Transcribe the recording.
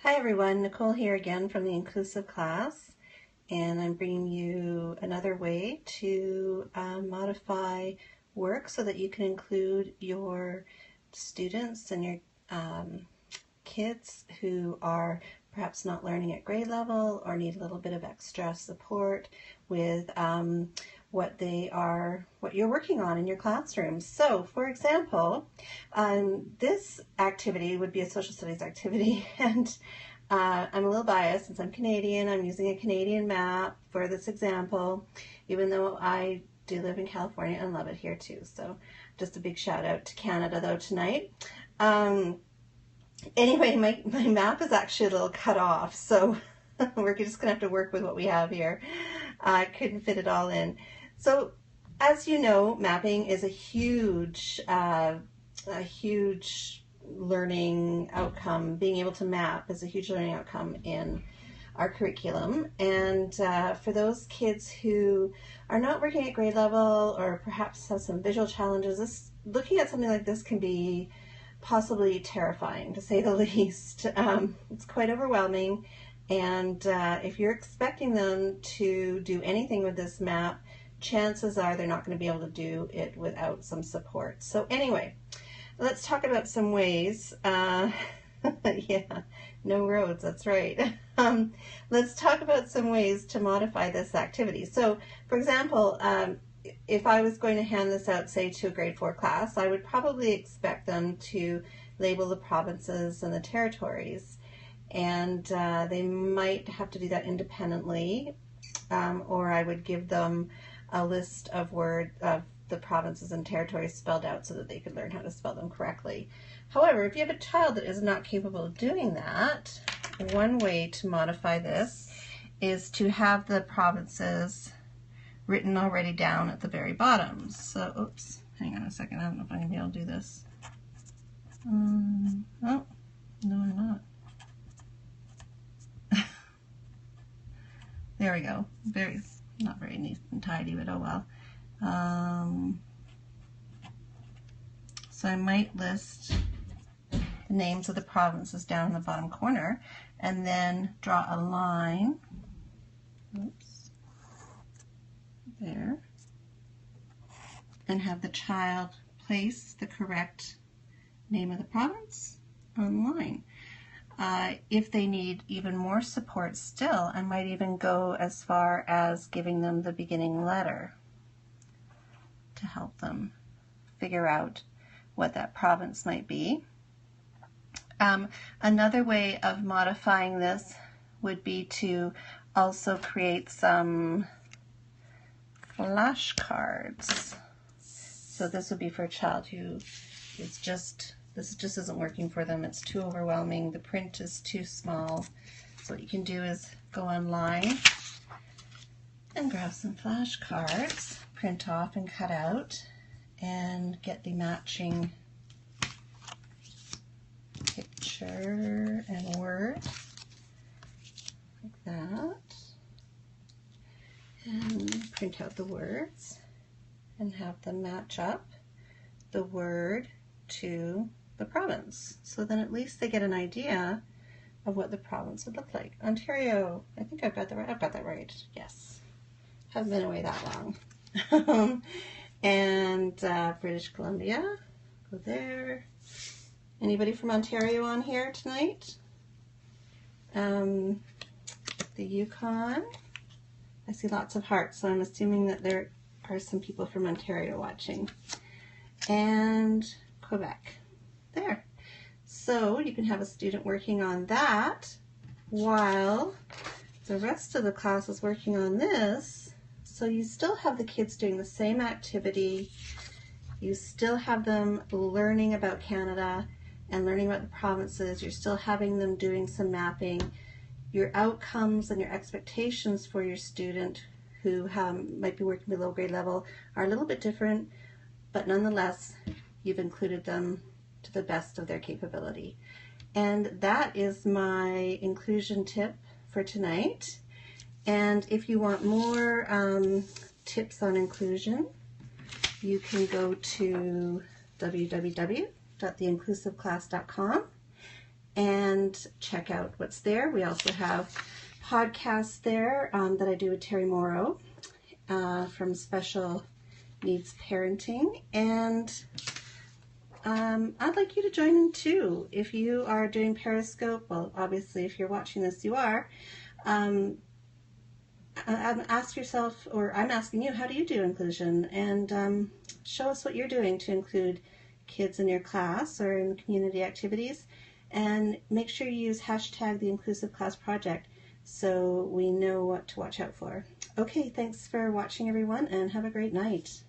Hi everyone, Nicole here again from the Inclusive class, and I'm bringing you another way to modify work so that you can include your students and your kids who are perhaps not learning at grade level or need a little bit of extra support with what you're working on in your classroom. So, for example, this activity would be a social studies activity, and I'm a little biased since I'm Canadian. I'm using a Canadian map for this example, even though I do live in California and love it here too. So, just a big shout out to Canada though tonight. Anyway, my map is actually a little cut off, so we're just going to have to work with what we have here. I couldn't fit it all in. So, as you know, mapping is a huge learning outcome. Being able to map is a huge learning outcome in our curriculum. And for those kids who are not working at grade level or perhaps have some visual challenges, looking at something like this can be possibly terrifying, to say the least. It's quite overwhelming, and if you're expecting them to do anything with this map, chances are they're not going to be able to do it without some support. So anyway, let's talk about some ways. Yeah, no roads, that's right. Let's talk about some ways to modify this activity. So, for example, if I was going to hand this out, say, to a grade 4 class, I would probably expect them to label the provinces and the territories. And they might have to do that independently, or I would give them a list of the provinces and territories spelled out so that they could learn how to spell them correctly. However, if you have a child that is not capable of doing that, one way to modify this is to have the provinces written already down at the very bottom. So, oops, hang on a second. I don't know if I'm going to be able to do this. Oh, no, I'm not. There we go. Not very neat and tidy, but oh well. So I might list the names of the provinces down in the bottom corner and then draw a line. Oops. There, and have the child place the correct name of the province on the line. If they need even more support still, I might even go as far as giving them the beginning letter to help them figure out what that province might be. Another way of modifying this would be to also create some flashcards. So this would be for a child who is this just isn't working for them. It's too overwhelming. The print is too small. So what you can do is go online and grab some flashcards, print off and cut out, and get the matching picture and word like that. And print out the words and have them match up the word to the province. So then at least they get an idea of what the province would look like. Ontario, I think I've got that right. Yes. Haven't been away that long. And British Columbia, go there. Anybody from Ontario on here tonight? The Yukon. I see lots of hearts, so I'm assuming that there are some people from Ontario watching. And Quebec. There. So you can have a student working on that while the rest of the class is working on this. So you still have the kids doing the same activity. You still have them learning about Canada and learning about the provinces. You're still having them doing some mapping. Your outcomes and your expectations for your student who might be working below grade level are a little bit different, but nonetheless, you've included them to the best of their capability. And that is my inclusion tip for tonight. And if you want more tips on inclusion, you can go to www.theinclusiveclass.com and check out what's there. We also have podcasts there that I do with Terry Morrow from Special Needs Parenting, and I'd like you to join in too. If you are doing Periscope, well, obviously if you're watching this, you are. Ask yourself, or I'm asking you, how do you do inclusion? And show us what you're doing to include kids in your class or in community activities. And make sure you use hashtag the Inclusive Class Project so we know what to watch out for. Okay, thanks for watching everyone, and have a great night.